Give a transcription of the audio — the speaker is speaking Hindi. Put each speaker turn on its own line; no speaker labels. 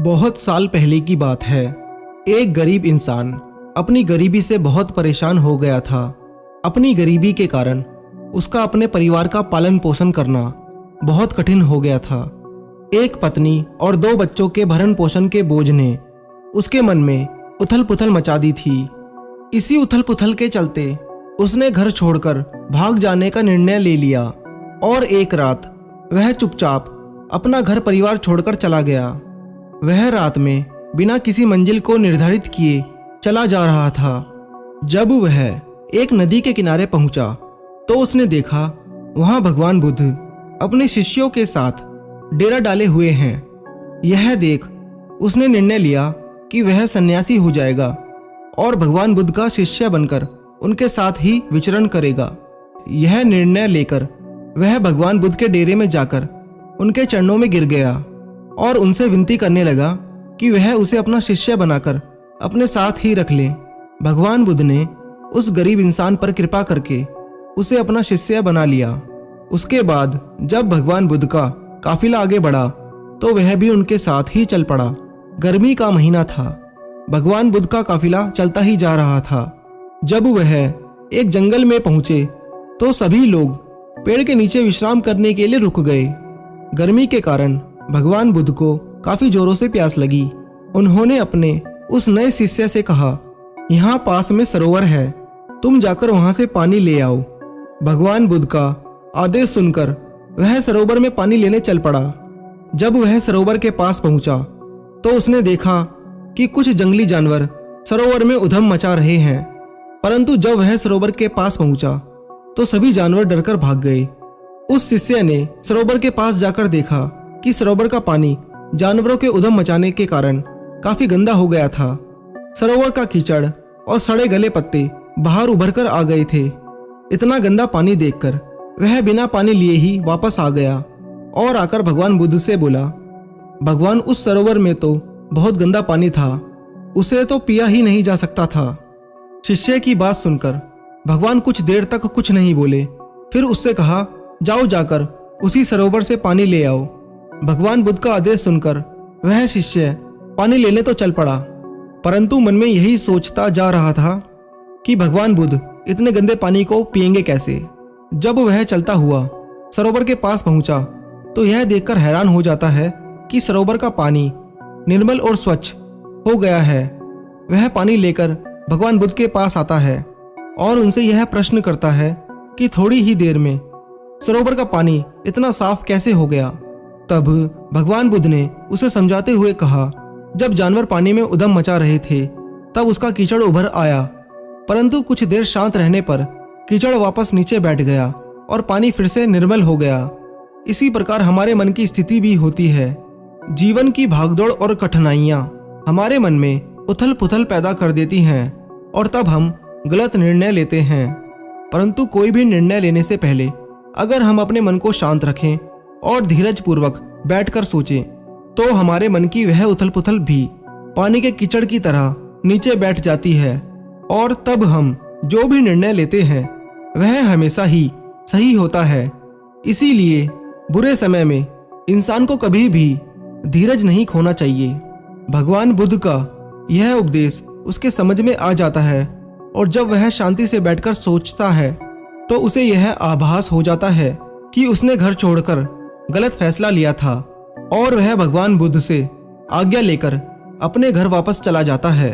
बहुत साल पहले की बात है। एक गरीब इंसान अपनी गरीबी से बहुत परेशान हो गया था। अपनी गरीबी के कारण उसका अपने परिवार का पालन पोषण करना बहुत कठिन हो गया था। एक पत्नी और 2 बच्चों के भरण पोषण के बोझ ने उसके मन में उथल पुथल मचा दी थी। इसी उथल पुथल के चलते उसने घर छोड़कर भाग जाने का निर्णय ले लिया और एक रात वह चुपचाप अपना घर परिवार छोड़कर चला गया। वह रात में बिना किसी मंजिल को निर्धारित किए चला जा रहा था। जब वह एक नदी के किनारे पहुंचा तो उसने देखा वहां भगवान बुद्ध अपने शिष्यों के साथ डेरा डाले हुए हैं। यह देख उसने निर्णय लिया कि वह सन्यासी हो जाएगा और भगवान बुद्ध का शिष्य बनकर उनके साथ ही विचरण करेगा। यह निर्णय लेकर वह भगवान बुद्ध के डेरे में जाकर उनके चरणों में गिर गया और उनसे विनती करने लगा कि वह उसे अपना शिष्य बनाकर अपने साथ ही रख ले। भगवान बुद्ध ने उस गरीब इंसान पर कृपा करके उसे अपना शिष्य बना लिया। उसके बाद जब भगवान बुद्ध का काफिला आगे बढ़ा तो वह भी उनके साथ ही चल पड़ा। गर्मी का महीना था। भगवान बुद्ध का काफिला चलता ही जा रहा था। जब वह एक जंगल में पहुंचे तो सभी लोग पेड़ के नीचे विश्राम करने के लिए रुक गए। गर्मी के कारण भगवान बुद्ध को काफी जोरों से प्यास लगी। उन्होंने अपने उस नए शिष्य से कहा, यहाँ पास में सरोवर है, तुम जाकर वहां से पानी ले आओ। भगवान बुद्ध का आदेश सुनकर वह सरोवर में पानी लेने चल पड़ा। जब वह सरोवर के पास पहुंचा तो उसने देखा कि कुछ जंगली जानवर सरोवर में उधम मचा रहे हैं। परंतु जब वह सरोवर के पास पहुंचा तो सभी जानवर डरकर भाग गए। उस शिष्य ने सरोवर के पास जाकर देखा कि सरोवर का पानी जानवरों के उधम मचाने के कारण काफी गंदा हो गया था। सरोवर का कीचड़ और सड़े गले पत्ते बाहर उभर कर आ गए थे। इतना गंदा पानी देखकर वह बिना पानी लिए ही वापस आ गया और आकर भगवान बुद्ध से बोला, भगवान उस सरोवर में तो बहुत गंदा पानी था, उसे तो पिया ही नहीं जा सकता था। शिष्य की बात सुनकर भगवान कुछ देर तक कुछ नहीं बोले। फिर उससे कहा, जाओ जाकर उसी सरोवर से पानी ले आओ। भगवान बुद्ध का आदेश सुनकर वह शिष्य पानी लेने तो चल पड़ा, परंतु मन में यही सोचता जा रहा था कि भगवान बुद्ध इतने गंदे पानी को पिएंगे कैसे। जब वह चलता हुआ सरोवर के पास पहुंचा तो यह देखकर हैरान हो जाता है कि सरोवर का पानी निर्मल और स्वच्छ हो गया है। वह पानी लेकर भगवान बुद्ध के पास आता है और उनसे यह प्रश्न करता है कि थोड़ी ही देर में सरोवर का पानी इतना साफ कैसे हो गया। तब भगवान बुद्ध ने उसे समझाते हुए कहा, जब जानवर पानी में उधम मचा रहे थे तब उसका कीचड़ उभर आया, परंतु कुछ देर शांत रहने पर कीचड़ वापस नीचे बैठ गया और पानी फिर से निर्मल हो गया। इसी प्रकार हमारे मन की स्थिति भी होती है। जीवन की भागदौड़ और कठिनाइयां हमारे मन में उथल पुथल पैदा कर देती हैं और तब हम गलत निर्णय लेते हैं। परंतु कोई भी निर्णय लेने से पहले अगर हम अपने मन को शांत रखें और धीरज पूर्वक बैठकर सोचें तो हमारे मन की वह उथल पुथल भी पानी के कीचड़ की तरह नीचे बैठ जाती है और तब हम जो भी निर्णय लेते हैं वह हमेशा ही सही होता है। इसीलिए बुरे समय में इंसान को कभी भी धीरज नहीं खोना चाहिए। भगवान बुद्ध का यह उपदेश उसके समझ में आ जाता है और जब वह शांति से बैठकर सोचता है तो उसे यह आभास हो जाता है कि उसने घर छोड़कर गलत फैसला लिया था और वह भगवान बुद्ध से आज्ञा लेकर अपने घर वापस चला जाता है।